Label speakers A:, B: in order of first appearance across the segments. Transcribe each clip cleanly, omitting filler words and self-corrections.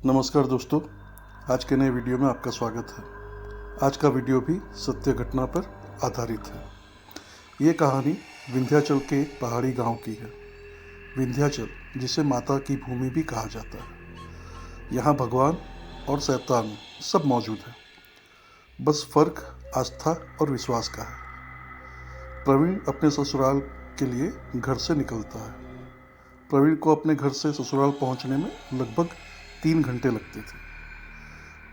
A: नमस्कार दोस्तों, आज के नए वीडियो में आपका स्वागत है। आज का वीडियो भी सत्य घटना पर आधारित है। ये कहानी विंध्याचल के एक पहाड़ी गांव की है। विंध्याचल, जिसे माता की भूमि भी कहा जाता है। यहाँ भगवान और शैतान सब मौजूद है, बस फर्क आस्था और विश्वास का है। प्रवीण अपने ससुराल के लिए घर से निकलता है। प्रवीण को अपने घर से ससुराल पहुंचने में लगभग 3 घंटे लगते थे।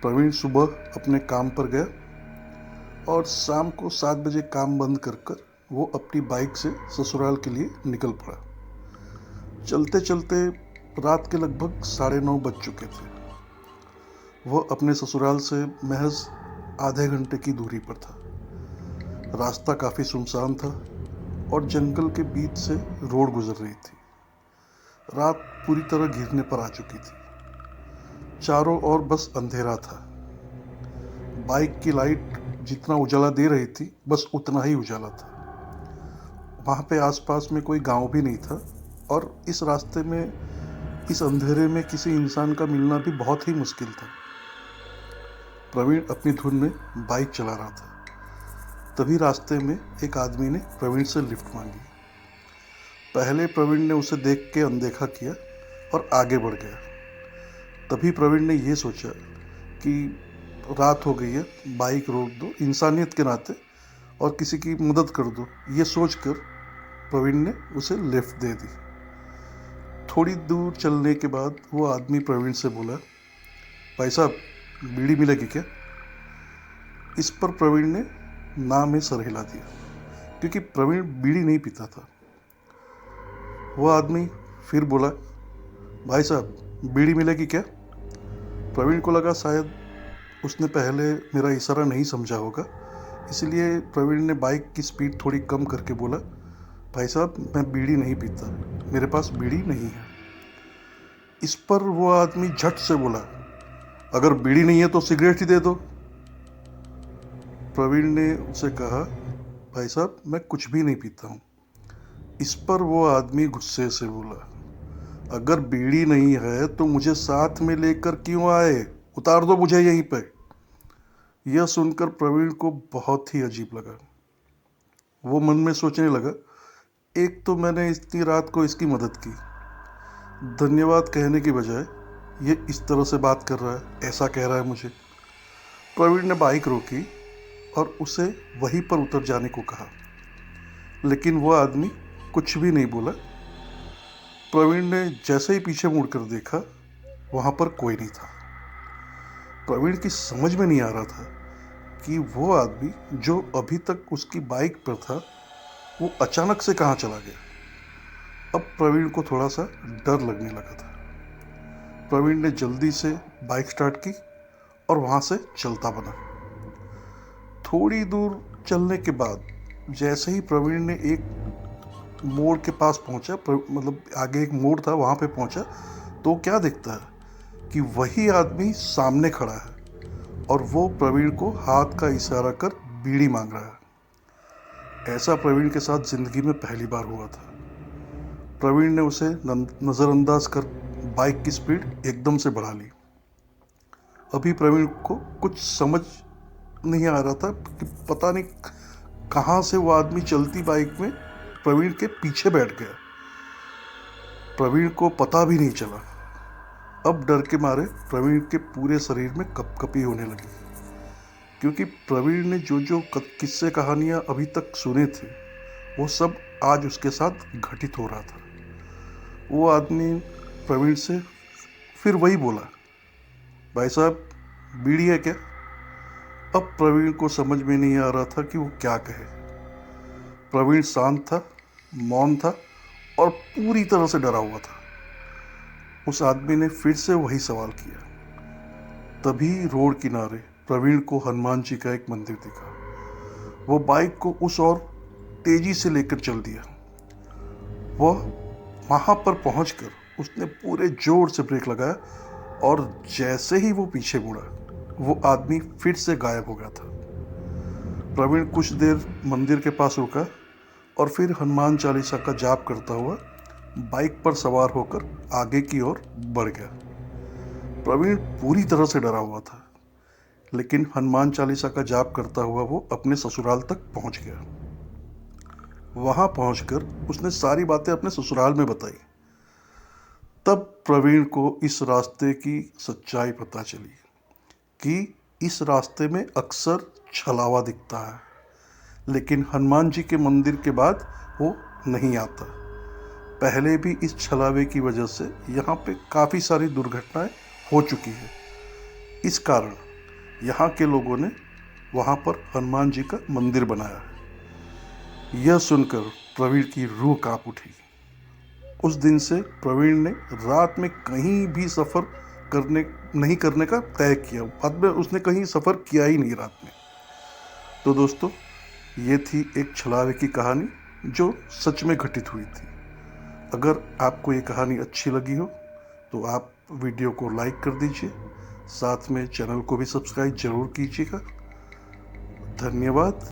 A: प्रवीण सुबह अपने काम पर गया और शाम को 7 बजे काम बंद कर वो अपनी बाइक से ससुराल के लिए निकल पड़ा। चलते चलते रात के लगभग 9:30 बज चुके थे। वह अपने ससुराल से महज आधे घंटे की दूरी पर था। रास्ता काफ़ी सुनसान था और जंगल के बीच से रोड गुजर रही थी। रात पूरी तरह घिरने पर आ चुकी थी। चारों ओर बस अंधेरा था। बाइक की लाइट जितना उजाला दे रही थी, बस उतना ही उजाला था। वहाँ पे आसपास में कोई गांव भी नहीं था और इस रास्ते में, इस अंधेरे में किसी इंसान का मिलना भी बहुत ही मुश्किल था। प्रवीण अपनी धुन में बाइक चला रहा था। तभी रास्ते में एक आदमी ने प्रवीण से लिफ्ट मांगी। पहले प्रवीण ने उसे देख के अनदेखा किया और आगे बढ़ गया। तभी प्रवीण ने ये सोचा कि रात हो गई है, बाइक रोक दो इंसानियत के नाते और किसी की मदद कर दो। ये सोचकर प्रवीण ने उसे लिफ्ट दे दी। थोड़ी दूर चलने के बाद वो आदमी प्रवीण से बोला, भाई साहब, बीड़ी मिलेगी क्या? इस पर प्रवीण ने ना में सर हिला दिया, क्योंकि प्रवीण बीड़ी नहीं पीता था। वो आदमी फिर बोला, भाई साहब, बीड़ी मिलेगी क्या? प्रवीण को लगा शायद उसने पहले मेरा इशारा नहीं समझा होगा, इसलिए प्रवीण ने बाइक की स्पीड थोड़ी कम करके बोला, भाई साहब, मैं बीड़ी नहीं पीता, मेरे पास बीड़ी नहीं है। इस पर वो आदमी झट से बोला, अगर बीड़ी नहीं है तो सिगरेट ही दे दो। प्रवीण ने उसे कहा, भाई साहब, मैं कुछ भी नहीं पीता हूँ। इस पर वो आदमी गुस्से से बोला, अगर बीड़ी नहीं है तो मुझे साथ में लेकर क्यों आए? उतार दो मुझे यहीं पे। यह सुनकर प्रवीण को बहुत ही अजीब लगा। वो मन में सोचने लगा, एक तो मैंने इतनी रात को इसकी मदद की, धन्यवाद कहने की बजाय ये इस तरह से बात कर रहा है, ऐसा कह रहा है मुझे। प्रवीण ने बाइक रोकी और उसे वहीं पर उतर जाने को कहा, लेकिन वो आदमी कुछ भी नहीं बोला। प्रवीण ने जैसे ही पीछे मुड़कर देखा, वहाँ पर कोई नहीं था। प्रवीण की समझ में नहीं आ रहा था कि वो आदमी जो अभी तक उसकी बाइक पर था, वो अचानक से कहाँ चला गया। अब प्रवीण को थोड़ा सा डर लगने लगा था। प्रवीण ने जल्दी से बाइक स्टार्ट की और वहाँ से चलता बना। थोड़ी दूर चलने के बाद जैसे ही प्रवीण ने एक मोड़ के पास पहुंचा, मतलब आगे एक मोड़ था, वहाँ पे पहुंचा, तो क्या दिखता है कि वही आदमी सामने खड़ा है और वो प्रवीण को हाथ का इशारा कर बीड़ी मांग रहा है। ऐसा प्रवीण के साथ ज़िंदगी में पहली बार हुआ था। प्रवीण ने उसे नज़रअंदाज कर बाइक की स्पीड एकदम से बढ़ा ली। अभी प्रवीण को कुछ समझ नहीं आ रहा था कि पता नहीं कहाँ से वो आदमी चलती बाइक में प्रवीण के पीछे बैठ गया। प्रवीण को पता भी नहीं चला। अब डर के मारे प्रवीण के पूरे शरीर में कपकपी होने लगी, क्योंकि प्रवीण ने जो जो किस्से कहानियाँ अभी तक सुने थे, वो सब आज उसके साथ घटित हो रहा था। वो आदमी प्रवीण से फिर वही बोला, भाई साहब, बीड़ी है क्या? अब प्रवीण को समझ में नहीं आ रहा था कि वो क्या कहे। प्रवीण शांत था, मौन था और पूरी तरह से डरा हुआ था। उस आदमी ने फिर से वही सवाल किया। तभी रोड किनारे प्रवीण को हनुमान जी का एक मंदिर दिखा। वो बाइक को उस ओर तेजी से लेकर चल दिया। वह वहाँ पर पहुंचकर उसने पूरे जोर से ब्रेक लगाया और जैसे ही वो पीछे मुड़ा, वो आदमी फिर से गायब हो गया था। प्रवीण कुछ देर मंदिर के पास रुका और फिर हनुमान चालीसा का जाप करता हुआ बाइक पर सवार होकर आगे की ओर बढ़ गया। प्रवीण पूरी तरह से डरा हुआ था, लेकिन हनुमान चालीसा का जाप करता हुआ वो अपने ससुराल तक पहुंच गया। वहां पहुंचकर उसने सारी बातें अपने ससुराल में बताई। तब प्रवीण को इस रास्ते की सच्चाई पता चली कि इस रास्ते में अक्सर छलावा दिखता है, लेकिन हनुमान जी के मंदिर के बाद वो नहीं आता। पहले भी इस छलावे की वजह से यहाँ पे काफ़ी सारी दुर्घटनाएं हो चुकी है। इस कारण यहाँ के लोगों ने वहाँ पर हनुमान जी का मंदिर बनाया है। यह सुनकर प्रवीण की रूह कांप उठी। उस दिन से प्रवीण ने रात में कहीं भी सफ़र नहीं करने का तय किया। बाद में उसने कहीं सफ़र किया ही नहीं रात में। तो दोस्तों, ये थी एक छलावे की कहानी जो सच में घटित हुई थी। अगर आपको ये कहानी अच्छी लगी हो तो आप वीडियो को लाइक कर दीजिए, साथ में चैनल को भी सब्सक्राइब जरूर कीजिएगा। धन्यवाद।